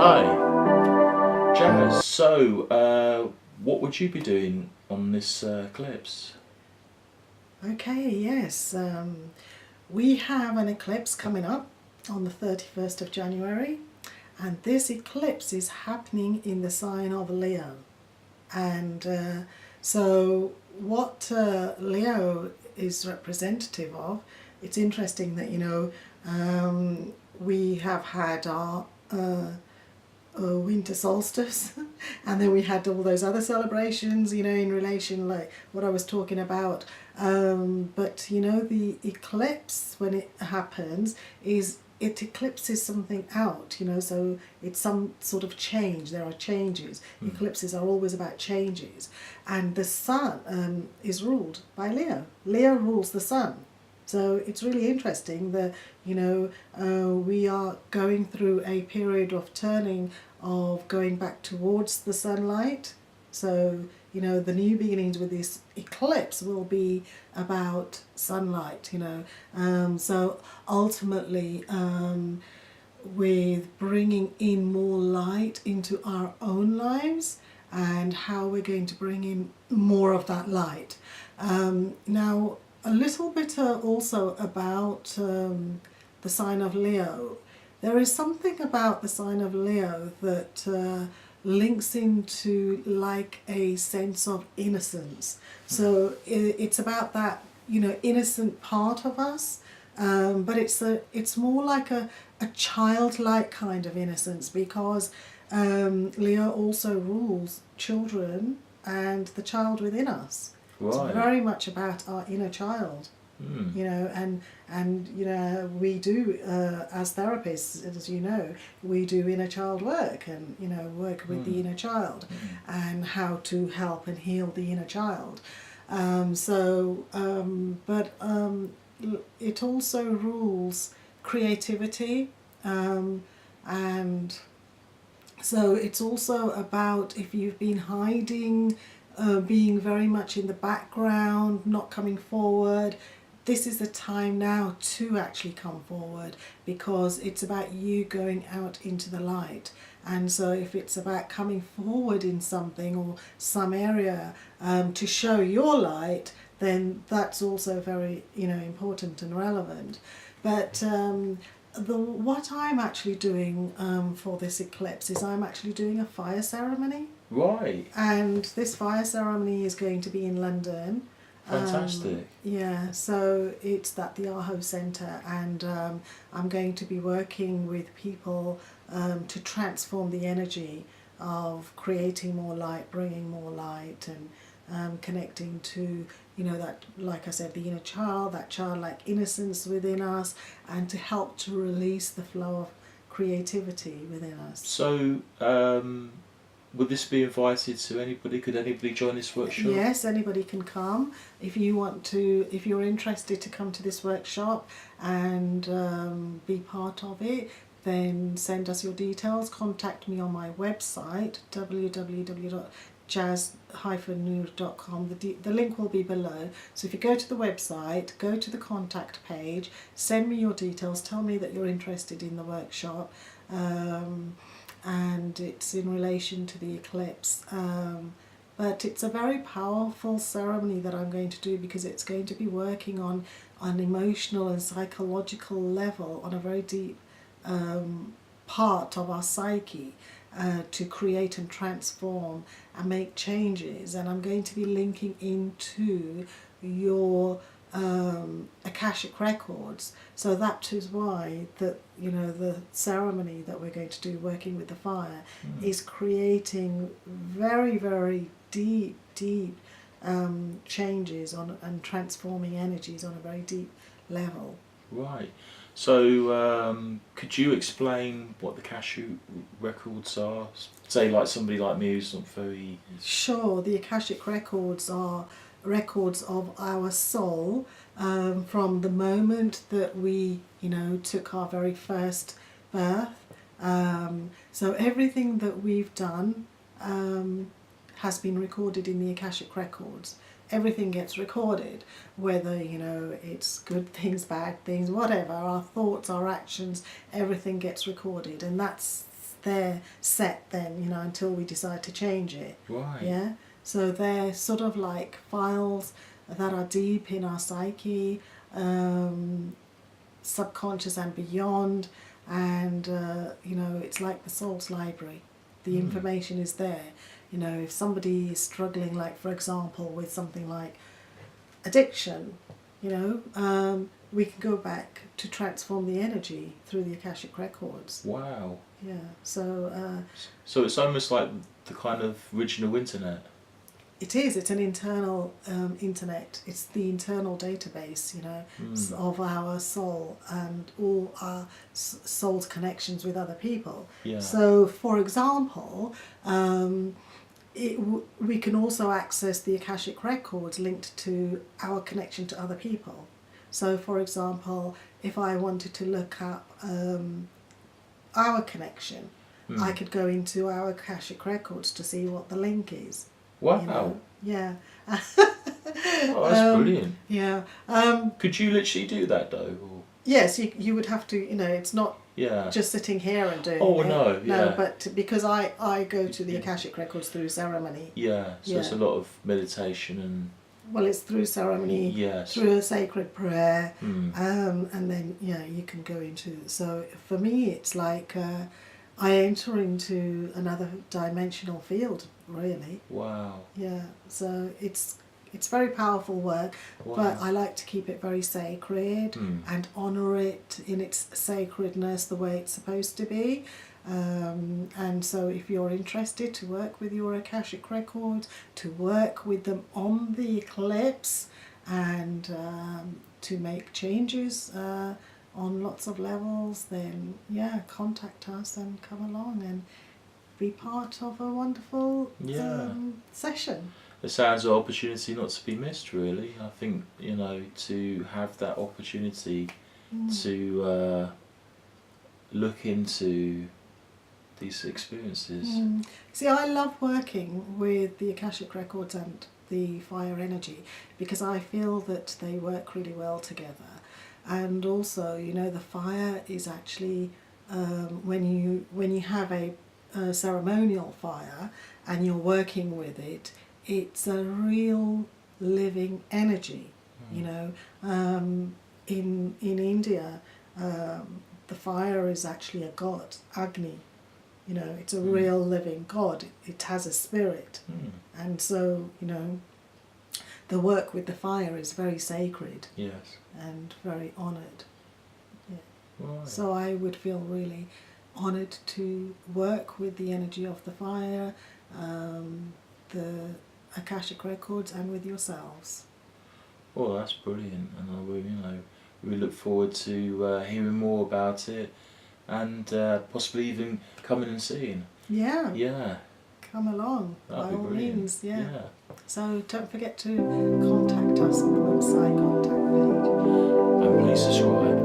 Hi, Jazz. So, what would you be doing on this eclipse? Okay, yes. We have an eclipse coming up on the 31st of January, and this eclipse is happening in the sign of Leo. And so, what Leo is representative of, it's interesting that, we have had our winter solstice and then we had all those other celebrations, in relation like what I was talking about, but the eclipse, when it happens, it eclipses something out, so it's some sort of change. There are changes. Eclipses are always about changes, and the sun is ruled by Leo. Leo rules the sun. So it's really interesting that, we are going through a period of turning, of going back towards the sunlight. So, the new beginnings with this eclipse will be about sunlight, So ultimately, with bringing in more light into our own lives and how we're going to bring in more of that light. Now, a little bit also about the sign of Leo. There is something about the sign of Leo that links into like a sense of innocence. So it's about that, innocent part of us, but it's more like a childlike kind of innocence, because Leo also rules children and the child within us. It's Right. very much about our inner child, and we do, as therapists, as we do inner child work, and work with the inner child and how to help and heal the inner child. But it also rules creativity, and so it's also about, if you've been hiding, being very much in the background, not coming forward, this is the time now to actually come forward, because it's about you going out into the light. And so if it's about coming forward in something or some area, to show your light, then that's also very, important and relevant. But what I'm actually doing for this eclipse is I'm actually doing a fire ceremony. Right. And this fire ceremony is going to be in London. Fantastic. Yeah, so it's at the Aho Centre, and I'm going to be working with people to transform the energy of creating more light, bringing more light, and connecting to, that, like I said, the inner child, that childlike innocence within us, and to help to release the flow of creativity within us. So, would this be invited to anybody? Could anybody join this workshop? Yes, anybody can come. If you're interested to come to this workshop and be part of it, then send us your details. Contact me on my website, www.jaz-noor.com. The link will be below. So if you go to the website, go to the contact page, send me your details, tell me that you're interested in the workshop. And it's in relation to the eclipse. But it's a very powerful ceremony that I'm going to do, because it's going to be working on an emotional and psychological level, on a very deep part of our psyche, to create and transform and make changes. And I'm going to be linking into your Akashic records. So that is why the ceremony that we're going to do, working with the fire, is creating very, very deep changes and transforming energies on a very deep level. Right. So, could you explain what the Akashic records are? Say, like somebody like me who's not very... Sure. The Akashic records are records of our soul, from the moment that we, took our very first birth. So everything that we've done has been recorded in the Akashic records. Everything gets recorded, whether, it's good things, bad things, whatever, our thoughts, our actions, everything gets recorded. And that's they're set then, you know, until we decide to change it. Right. Yeah. So they're sort of like files that are deep in our psyche, subconscious and beyond, and you know, it's like the soul's library. The information is there. You know, if somebody is struggling, like for example, with something like addiction, you know, we can go back to transform the energy through the Akashic records. Wow. Yeah. So So it's almost like the kind of original internet. it is. It's an internal internet. It's the internal database, you know, of our soul and all our soul's connections with other people. Yeah. So, for example, we can also access the Akashic records linked to our connection to other people. So, for example, if I wanted to look up our connection, I could go into our Akashic records to see what the link is. Wow. You know? Yeah. Oh, that's brilliant. Yeah. Could you literally do that though? Or? Yes, you would have to, you know, it's not Yeah. just sitting here and doing Oh, it. no, yeah. No, but because I go to the Akashic records through ceremony. Yeah. So it's a Yeah. lot of meditation and. Well, it's through ceremony, Yes. through a sacred prayer, Mm. and then, yeah, you can go into... So for me, it's like I enter into another dimensional field, really. Wow. Yeah, so it's very powerful work, Wow. but I like to keep it very sacred Mm. and honour it in its sacredness the way it's supposed to be. And so if you're interested to work with your Akashic records, to work with them on the eclipse, and to make changes on lots of levels, then yeah, contact us and come along and be part of a wonderful Yeah. session. It sounds an opportunity not to be missed, really. I think, you know, to have that opportunity to look into these experiences. See, I love working with the Akashic records and the fire energy because I feel that they work really well together. And also, you know, the fire is actually when you have a ceremonial fire and you're working with it, it's a real living energy. You know, in India, the fire is actually a god, Agni. You know, it's a real living god. It has a spirit, and so, you know, the work with the fire is very sacred. Yes. And very honoured. Yeah. Right. So I would feel really honoured to work with the energy of the fire, the Akashic records, and with yourselves. Well, that's brilliant, and we look forward to hearing more about it, and possibly even coming and seeing. Yeah. Yeah. Come along, That'd by be all brilliant. means. Yeah. Yeah. So don't forget to contact us on the website contact page. And please subscribe.